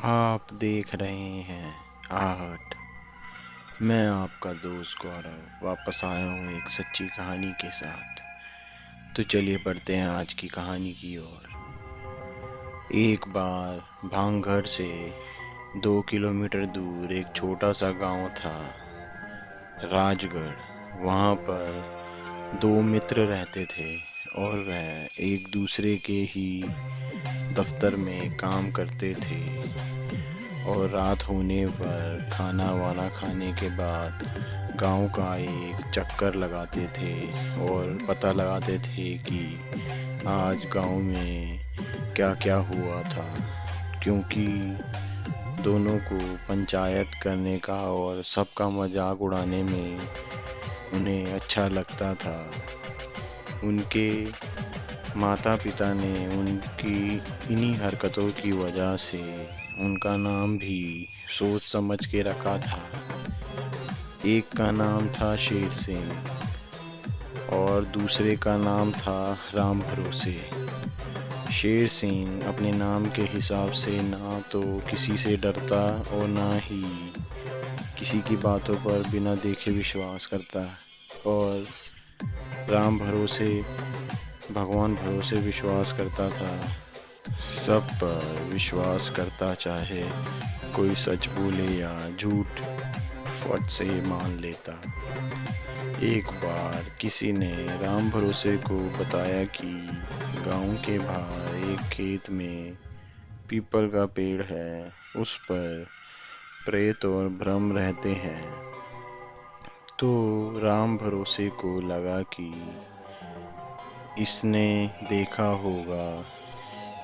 आप देख रहे हैं आहट। मैं आपका दोस्त गौरव वापस आया हूँ एक सच्ची कहानी के साथ। तो चलिए बढ़ते हैं आज की कहानी की ओर। एक बार भांगघर से 2 किलोमीटर दूर एक छोटा सा गांव था, राजगढ़। वहाँ पर दो मित्र रहते थे और वह एक दूसरे के ही दफ्तर में काम करते थे। और रात होने पर खाना वाना खाने के बाद गांव का एक चक्कर लगाते थे और पता लगाते थे कि आज गांव में क्या क्या हुआ था, क्योंकि दोनों को पंचायत करने का और सबका मजाक उड़ाने में उन्हें अच्छा लगता था। उनके माता पिता ने उनकी इन्हीं हरकतों की वजह से उनका नाम भी सोच समझ के रखा था। एक का नाम था शेर सिंह और दूसरे का नाम था राम भरोसे। शेर सिंह अपने नाम के हिसाब से ना तो किसी से डरता और ना ही किसी की बातों पर बिना देखे विश्वास करता, और राम भरोसे भगवान भरोसे विश्वास करता था। सब पर विश्वास करता, चाहे कोई सच बोले या झूठ फट से मान लेता। एक बार किसी ने राम भरोसे को बताया कि गांव के बाहर एक खेत में पीपल का पेड़ है, उस पर प्रेत और भ्रम रहते हैं। तो राम भरोसे को लगा कि इसने देखा होगा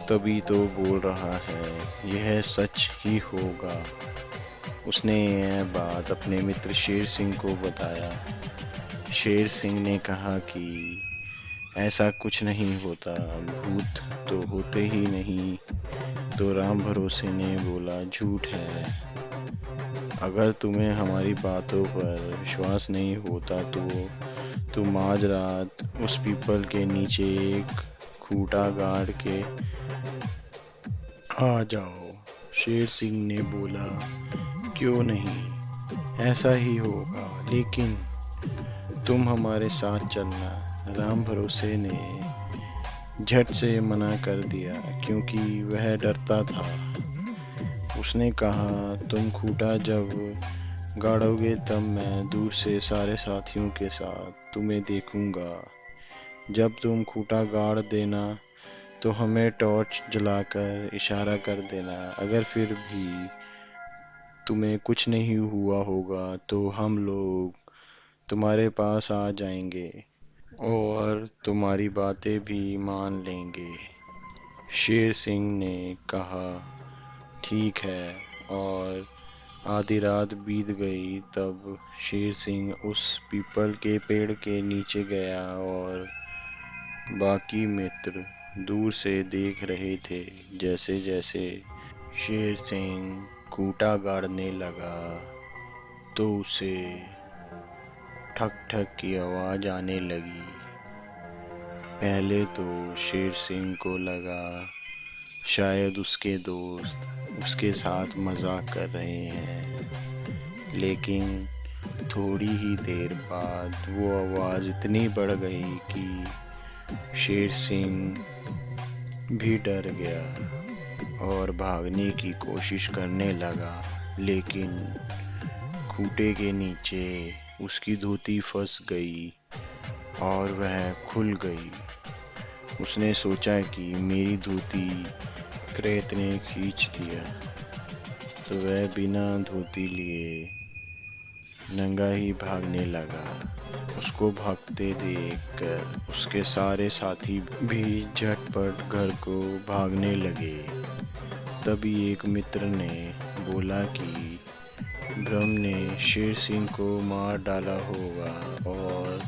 तभी तो बोल रहा है, यह सच ही होगा। उसने यह बात अपने मित्र शेर सिंह को बताया। शेर सिंह ने कहा कि ऐसा कुछ नहीं होता, भूत तो होते ही नहीं। तो राम भरोसे ने बोला, झूठ है। अगर तुम्हें हमारी बातों पर विश्वास नहीं होता तो तुम आज रात उस पीपल के नीचे एक खूंटा गाड़ के आ जाओ। शेर सिंह ने बोला, क्यों नहीं, ऐसा ही होगा, लेकिन तुम हमारे साथ चलना। राम भरोसे ने झट से मना कर दिया, क्योंकि वह डरता था। उसने कहा, तुम खूंटा जब गाड़ोगे तब मैं दूर से सारे साथियों के साथ तुम्हें देखूंगा। जब तुम खूंटा गाड़ देना तो हमें टॉर्च जलाकर इशारा कर देना। अगर फिर भी तुम्हें कुछ नहीं हुआ होगा तो हम लोग तुम्हारे पास आ जाएंगे और तुम्हारी बातें भी मान लेंगे। शेर सिंह ने कहा, ठीक है। और आधी रात बीत गई तब शेर सिंह उस पीपल के पेड़ के नीचे गया और बाकी मित्र दूर से देख रहे थे। जैसे जैसे शेर सिंह खूंटा गाड़ने लगा तो उसे ठक ठक की आवाज आने लगी। पहले तो शेर सिंह को लगा शायद उसके दोस्त उसके साथ मजाक कर रहे हैं, लेकिन थोड़ी ही देर बाद वो आवाज इतनी बढ़ गई कि शेर सिंह भी डर गया और भागने की कोशिश करने लगा, लेकिन खूंटे के नीचे उसकी धोती फंस गई और वह खुल गई। उसने सोचा कि मेरी धोती प्रेत ने खींच लिया, तो वह बिना धोती लिए नंगा ही भागने लगा। उसको भागते देखकर उसके सारे साथी भी झटपट घर को भागने लगे। तभी एक मित्र ने बोला कि भ्रम ने शेर सिंह को मार डाला होगा और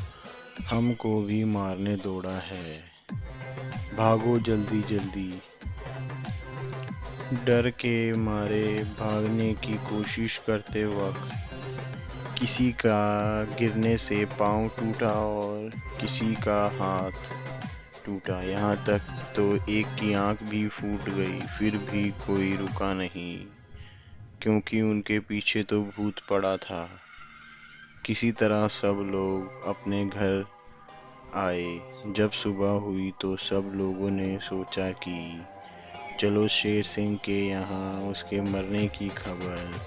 हमको भी मारने दौड़ा है, भागो जल्दी जल्दी। डर के मारे भागने की कोशिश करते वक्त किसी का गिरने से पाँव टूटा और किसी का हाथ टूटा, यहाँ तक तो एक की आंख भी फूट गई। फिर भी कोई रुका नहीं। क्योंकि उनके पीछे तो भूत पड़ा था। किसी तरह सब लोग अपने घर आए। जब सुबह हुई तो सब लोगों ने सोचा कि चलो शेर सिंह के यहाँ उसके मरने की खबर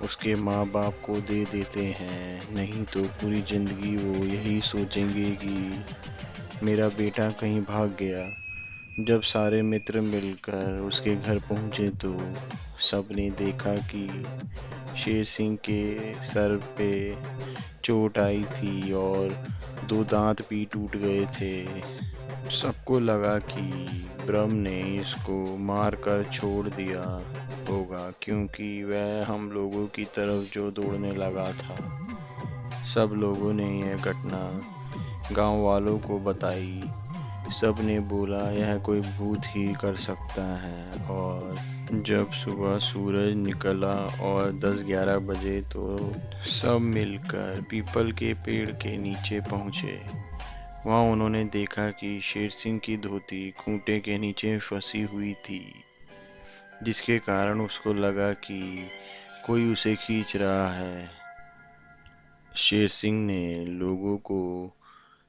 उसके माँ बाप को दे देते हैं, नहीं तो पूरी जिंदगी वो यही सोचेंगे कि मेरा बेटा कहीं भाग गया। जब सारे मित्र मिलकर उसके घर पहुंचे तो सबने देखा कि शेर सिंह के सर पे चोट आई थी और दो दांत भी टूट गए थे। सबको लगा कि ब्रह्म ने इसको मार कर छोड़ दिया होगा, क्योंकि वह हम लोगों की तरफ जो दौड़ने लगा था। सब लोगों ने यह घटना गांव वालों को बताई। सब ने बोला यह कोई भूत ही कर सकता है। और जब सुबह सूरज निकला और 10-11 बजे तो सब मिलकर पीपल के पेड़ के नीचे पहुंचे। वहां उन्होंने देखा कि शेर सिंह की धोती खूंटे के नीचे फंसी हुई थी, जिसके कारण उसको लगा कि कोई उसे खींच रहा है। शेर सिंह ने लोगों को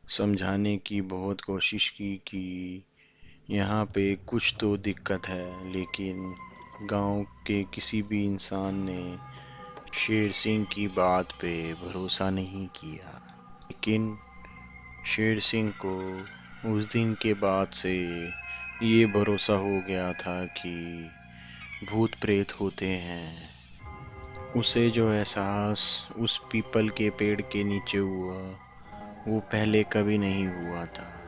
समझाने की बहुत कोशिश की कि यहाँ पे कुछ तो दिक्कत है, लेकिन गांव के किसी भी इंसान ने शेर सिंह की बात पे भरोसा नहीं किया। लेकिन शेर सिंह को उस दिन के बाद से ये भरोसा हो गया था कि भूत प्रेत होते हैं। उसे जो एहसास उस पीपल के पेड़ के नीचे हुआ वो पहले कभी नहीं हुआ था।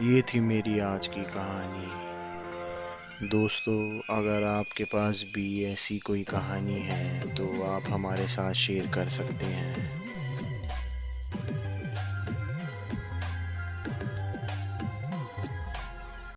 ये थी मेरी आज की कहानी। दोस्तों, अगर आपके पास भी ऐसी कोई कहानी है तो आप हमारे साथ शेयर कर सकते हैं।